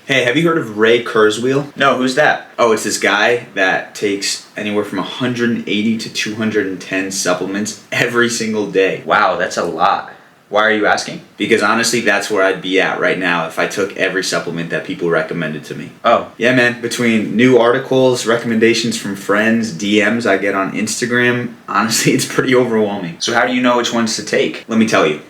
Hey, have you heard of Ray Kurzweil? No, who's that? Oh, it's this guy that takes anywhere from 180 to 210 supplements every single day. Wow, that's a lot. Why are you asking? Because honestly, that's where I'd be at right now if I took every supplement that people recommended to me. Oh. Yeah, man. Between new articles, recommendations from friends, DMs I get on Instagram, honestly, it's pretty overwhelming. So how do you know which ones to take? Let me tell you.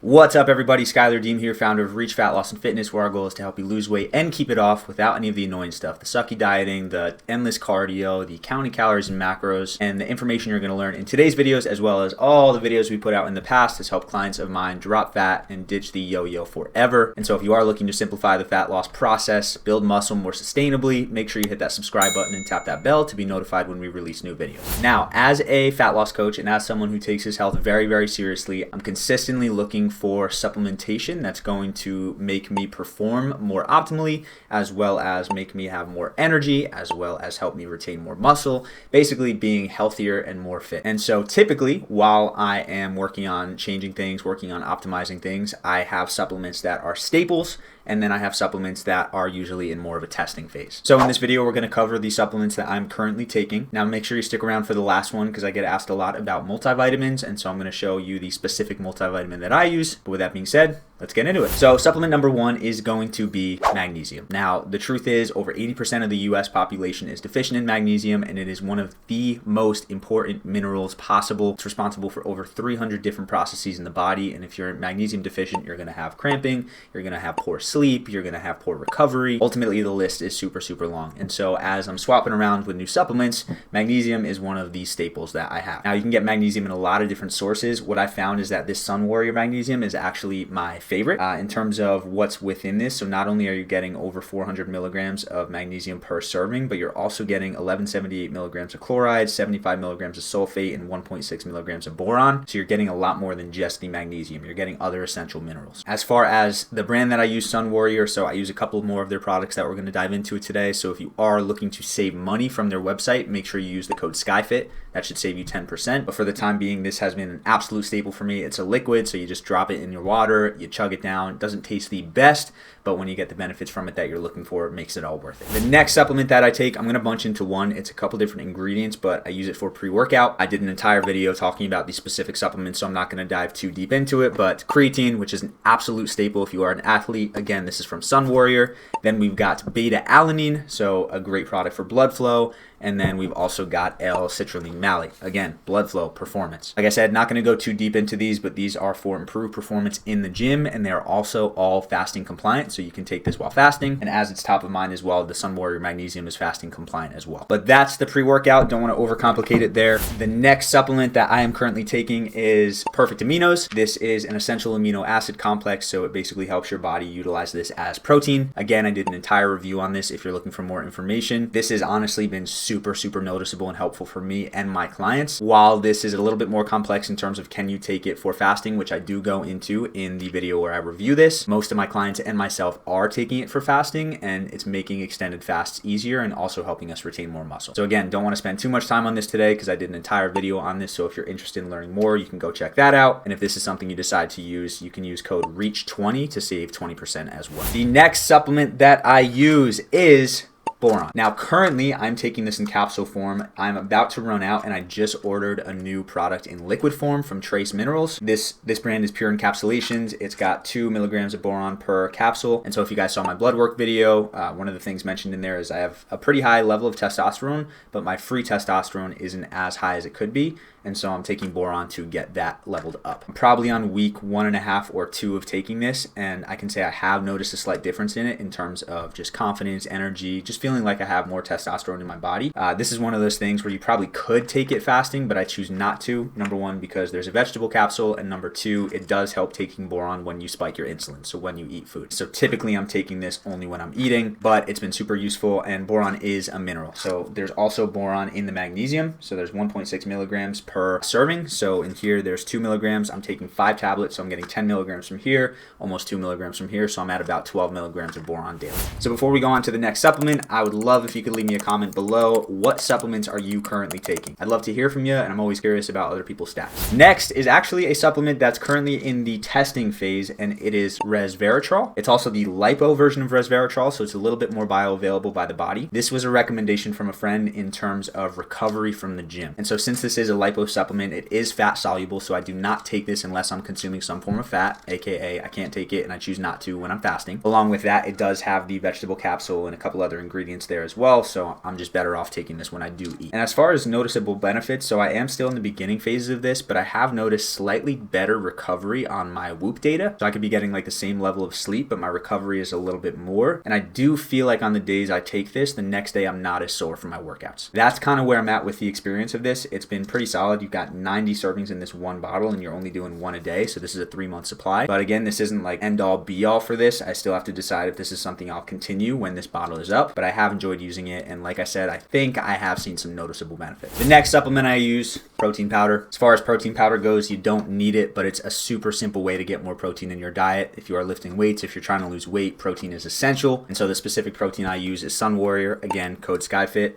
What's up, everybody? Schuyler here, founder of Reach Fat Loss and Fitness, where our goal is to help you lose weight and keep it off without any of the annoying stuff, the sucky dieting, the endless cardio, the counting calories and macros, and the information you're going to learn in today's videos, as well as all the videos we put out in the past, has helped clients of mine drop fat and ditch the yo-yo forever. And so if you are looking to simplify the fat loss process, build muscle more sustainably, make sure you hit that subscribe button and tap that bell to be notified when we release new videos. Now, as a fat loss coach and as someone who takes his health very, very seriously, I'm consistently looking for supplementation that's going to make me perform more optimally, as well as make me have more energy, as well as help me retain more muscle, basically being healthier and more fit. And so typically, while I am working on changing things, working on optimizing things, I have supplements that are staples, and then I have supplements that are usually in more of a testing phase. So in this video, we're going to cover the supplements that I'm currently taking. Now make sure you stick around for the last one because I get asked a lot about multivitamins, and so I'm going to show you the specific multivitamin that I use. But with that being said, let's get into it. So supplement number one is going to be magnesium. Now, the truth is over 80% of the US population is deficient in magnesium, and it is one of the most important minerals possible. It's responsible for over 300 different processes in the body, and if you're magnesium deficient, you're going to have cramping, you're going to have poor sleep, you're going to have poor recovery. Ultimately, the list is super, super long. And so as I'm swapping around with new supplements, magnesium is one of the staples that I have. Now, you can get magnesium in a lot of different sources. What I found is that this Sun Warrior magnesium is actually my favorite in terms of what's within this. So not only are you getting over 400 milligrams of magnesium per serving, but you're also getting 1178 milligrams of chloride, 75 milligrams of sulfate, and 1.6 milligrams of boron. So you're getting a lot more than just the magnesium. You're getting other essential minerals. As far as the brand that I use, Sun Warrior, so I use a couple more of their products that we're going to dive into today. So if you are looking to save money from their website, make sure you use the code Schuyfit. That should save you 10%. But for the time being, this has been an absolute staple for me. It's a liquid, so you just drop it in your water, you chug it down. It doesn't taste the best, but when you get the benefits from it that you're looking for, it makes it all worth it. The next supplement that I take, I'm going to bunch into one. It's a couple different ingredients, but I use it for pre-workout. I did an entire video talking about the specific supplements, so I'm not going to dive too deep into it, but creatine, which is an absolute staple if you are an athlete. Again, this is from Sun Warrior. Then we've got beta-alanine, so a great product for blood flow. And then we've also got L-citrulline malate. Again, blood flow, performance. Like I said, not going to go too deep into these, but these are for improved performance in the gym, and they are also all fasting compliant, so you can take this while fasting. And as it's top of mind as well, the Sun Warrior Magnesium is fasting compliant as well. But that's the pre-workout. Don't want to overcomplicate it there. The next supplement that I am currently taking is Perfect Aminos. This is an essential amino acid complex, so it basically helps your body utilize this as protein. Again, I did an entire review on this if you're looking for more information. This has honestly been super noticeable and helpful for me and my clients. While this is a little bit more complex in terms of can you take it for fasting, which I do go into in the video where I review this, most of my clients and myself are taking it for fasting, and it's making extended fasts easier and also helping us retain more muscle. So again, don't want to spend too much time on this today because I did an entire video on this, so if you're interested in learning more, you can go check that out. And if this is something you decide to use, you can use code REACH20 to save 20% as well. The next supplement that I use is Boron. Now, currently, I'm taking this in capsule form. I'm about to run out, and I just ordered a new product in liquid form from Trace Minerals. This brand is pure encapsulations. It's got 2 milligrams of boron per capsule. And so if you guys saw my blood work video, one of the things mentioned in there is I have a pretty high level of testosterone, but my free testosterone isn't as high as it could be. And so I'm taking boron to get that leveled up. I'm probably on week 1.5 or 2 of taking this, and I can say I have noticed a slight difference in it in terms of just confidence, energy, just feeling like I have more testosterone in my body. This is one of those things where you probably could take it fasting, but I choose not to. Number one, because there's a vegetable capsule, and number two, it does help taking boron when you spike your insulin, so when you eat food. So typically I'm taking this only when I'm eating, but it's been super useful, and boron is a mineral. So there's also boron in the magnesium, so there's 1.6 milligrams per serving. So in here, there's 2 milligrams. I'm taking 5 tablets, so I'm getting 10 milligrams from here, almost 2 milligrams from here, so I'm at about 12 milligrams of boron daily. So before we go on to the next supplement, I would love if you could leave me a comment below. What supplements are you currently taking? I'd love to hear from you, and I'm always curious about other people's stats. Next is actually a supplement that's currently in the testing phase, and it is Resveratrol. It's also the lipo version of Resveratrol, so it's a little bit more bioavailable by the body. This was a recommendation from a friend in terms of recovery from the gym. And so since this is a lipo supplement, it is fat soluble, so I do not take this unless I'm consuming some form of fat, aka I can't take it and I choose not to when I'm fasting. Along with that, it does have the vegetable capsule and a couple other ingredients there as well, so I'm just better off taking this when I do eat. And as far as noticeable benefits, so I am still in the beginning phases of this, but I have noticed slightly better recovery on my Whoop data. So I could be getting like the same level of sleep, but my recovery is a little bit more. And I do feel like on the days I take this, the next day I'm not as sore from my workouts. That's kind of where I'm at with the experience of this. It's been pretty solid. You've got 90 servings in this one bottle and you're only doing one a day. So this is a 3-month supply. But again, this isn't like end all be all for this. I still have to decide if this is something I'll continue when this bottle is up, but I have enjoyed using it. And like I said, I think I have seen some noticeable benefits. The next supplement I use, protein powder. As far as protein powder goes, you don't need it, but it's a super simple way to get more protein in your diet. If you are lifting weights, if you're trying to lose weight, protein is essential. And so the specific protein I use is Sun Warrior, again, code Schuyfit.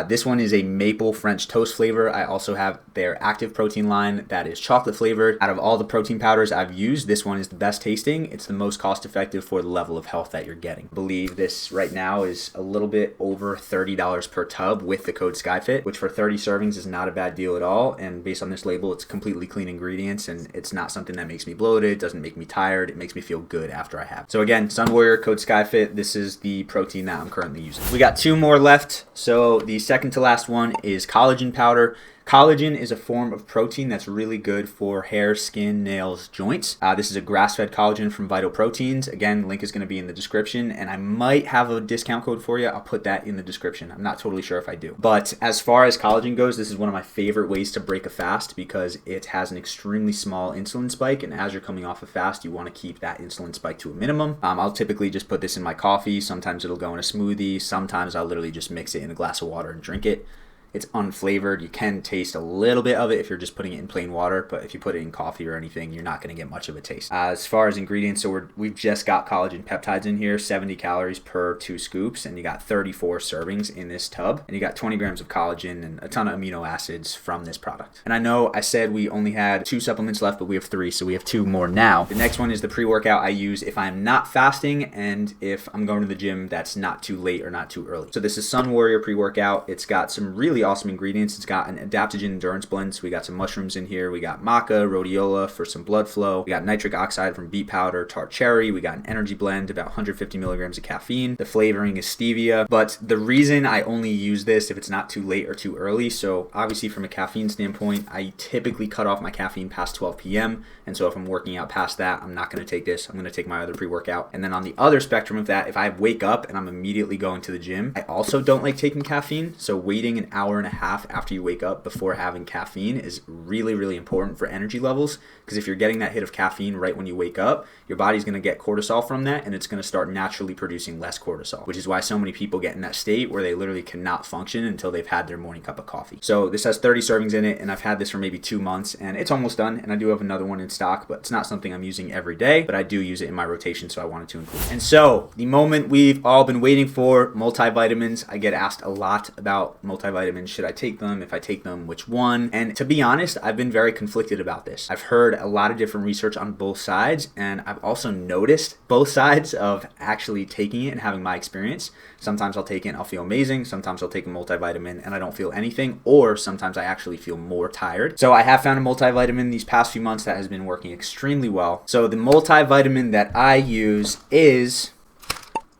This one is a maple French toast flavor. I also have their active protein line that is chocolate flavored. Out of all the protein powders I've used, this one is the best tasting. It's the most cost effective for the level of health that you're getting. I believe this right now is a little bit over $30 per tub with the code Schuyfit, which for 30 servings is not a bad deal at all. And based on this label, it's completely clean ingredients and it's not something that makes me bloated, it doesn't make me tired, it makes me feel good after I have it. So again, Sun Warrior, code Schuyfit. This is the protein that I'm currently using. We got 2 more left. So the second to last one is collagen powder. Collagen is a form of protein that's really good for hair, skin, nails, joints. This is a grass-fed collagen from Vital Proteins. Again, link is going to be in the description, and I might have a discount code for you. I'll put that in the description. I'm not totally sure if I do. But as far as collagen goes, this is one of my favorite ways to break a fast because it has an extremely small insulin spike, and as you're coming off a fast, you want to keep that insulin spike to a minimum. I'll typically just put this in my coffee. Sometimes it'll go in a smoothie. Sometimes I'll literally just mix it in a glass of water and drink it. It's unflavored. You can taste a little bit of it if you're just putting it in plain water, but if you put it in coffee or anything, you're not going to get much of a taste. As far as ingredients, so we've just got collagen peptides in here, 70 calories per 2 scoops, and you got 34 servings in this tub, and you got 20 grams of collagen and a ton of amino acids from this product. And I know I said we only had 2 supplements left, but we have 3, so we have 2 more now. The next one is the pre-workout I use if I'm not fasting and if I'm going to the gym that's not too late or not too early. So this is Sun Warrior pre-workout. It's got some really awesome ingredients. It's got an adaptogen endurance blend. So we got some mushrooms in here. We got maca, rhodiola for some blood flow. We got nitric oxide from beet powder, tart cherry. We got an energy blend, about 150 milligrams of caffeine. The flavoring is stevia. But the reason I only use this if it's not too late or too early, so obviously from a caffeine standpoint, I typically cut off my caffeine past 12 p.m. And so if I'm working out past that, I'm not going to take this. I'm going to take my other pre-workout. And then on the other spectrum of that, if I wake up and I'm immediately going to the gym, I also don't like taking caffeine. So waiting an hour and a half after you wake up before having caffeine is really, really important for energy levels, because if you're getting that hit of caffeine right when you wake up, your body's going to get cortisol from that and it's going to start naturally producing less cortisol, which is why so many people get in that state where they literally cannot function until they've had their morning cup of coffee. So this has 30 servings in it, and I've had this for maybe 2 months and it's almost done, and I do have another one in stock, but it's not something I'm using every day, but I do use it in my rotation, so I wanted to include it. And so the moment we've all been waiting for, multivitamins. I get asked a lot about multivitamins. Should I take them? If I take them, which one? And to be honest, I've been very conflicted about this. I've heard a lot of different research on both sides, and I've also noticed both sides of actually taking it and having my experience. Sometimes I'll take it and I'll feel amazing. Sometimes I'll take a multivitamin and I don't feel anything, or sometimes I actually feel more tired. So I have found a multivitamin these past few months that has been working extremely well. So the multivitamin that I use is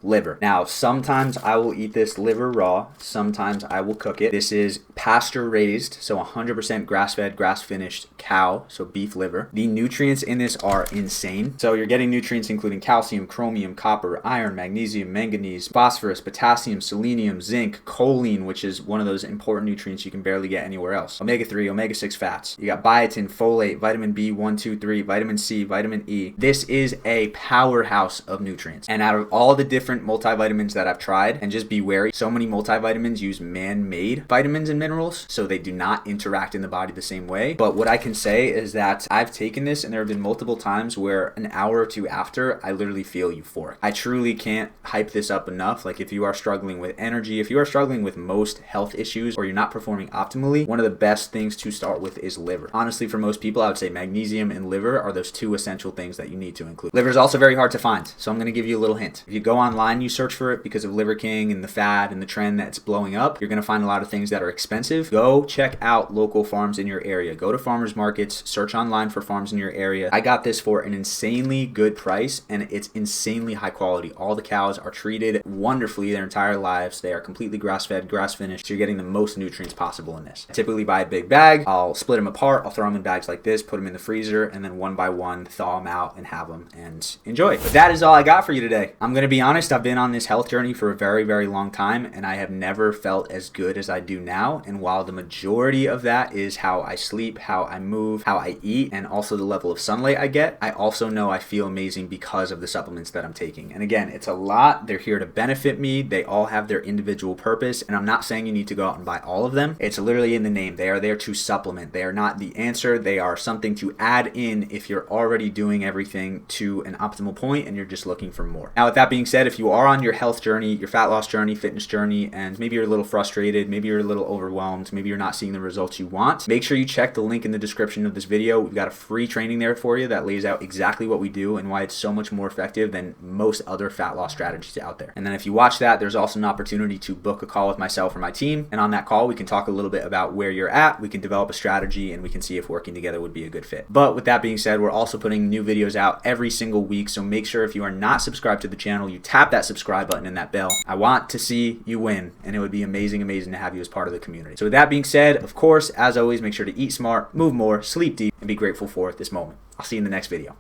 liver. Now, sometimes I will eat this liver raw. Sometimes I will cook it. This is pasture raised, so 100% grass-fed, grass-finished cow, so beef liver. The nutrients in this are insane. So you're getting nutrients including calcium, chromium, copper, iron, magnesium, manganese, phosphorus, potassium, selenium, zinc, choline, which is one of those important nutrients you can barely get anywhere else. Omega-3, omega-6 fats. You got biotin, folate, vitamin B1, 2, 3, vitamin C, vitamin E. This is a powerhouse of nutrients. And out of all the different multivitamins that I've tried, and just be wary, so many multivitamins use man-made vitamins and minerals, so they do not interact in the body the same way. But what I can say is that I've taken this and there have been multiple times where an hour or two after, I literally feel euphoric. I truly can't hype this up enough. Like if you are struggling with energy, if you are struggling with most health issues, or you're not performing optimally, one of the best things to start with is liver. Honestly, for most people, I would say magnesium and liver are those two essential things that you need to include. Liver is also very hard to find, so I'm going to give you a little hint. If you go online, you search for it because of Liver King and the fad and the trend that's blowing up, you're going to find a lot of things that are expensive. Go check out local farms in your area. Go to farmers markets, search online for farms in your area. I got this for an insanely good price and it's insanely high quality. All the cows are treated wonderfully their entire lives. They are completely grass-fed, grass-finished, so you're getting the most nutrients possible in this. I typically buy a big bag. I'll split them apart. I'll throw them in bags like this, put them in the freezer, and then one by one thaw them out and have them and enjoy. But that is all I got for you today. I'm going to be honest, I've been on this health journey for a very, very long time and I have never felt as good as I do now. And while the majority of that is how I sleep, how I move, how I eat, and also the level of sunlight I get, I also know I feel amazing because of the supplements that I'm taking. And again, it's a lot. They're here to benefit me. They all have their individual purpose. And I'm not saying you need to go out and buy all of them. It's literally in the name. They are there to supplement. They are not the answer. They are something to add in if you're already doing everything to an optimal point and you're just looking for more. Now, with that being said, if you are on your health journey, your fat loss journey, fitness journey, and maybe you're a little frustrated, maybe you're a little overwhelmed, maybe you're not seeing the results you want, make sure you check the link in the description of this video. We've got a free training there for you that lays out exactly what we do and why it's so much more effective than most other fat loss strategies out there. And then if you watch that, there's also an opportunity to book a call with myself or my team. And on that call, we can talk a little bit about where you're at. We can develop a strategy and we can see if working together would be a good fit. But with that being said, we're also putting new videos out every single week. So make sure if you are not subscribed to the channel, you tap that subscribe button and that bell. I want to see you win and it would be amazing to have you as part of the community. So with that being said, of course, as always, make sure to eat smart, move more, sleep deep, and be grateful for this moment. I'll see you in the next video.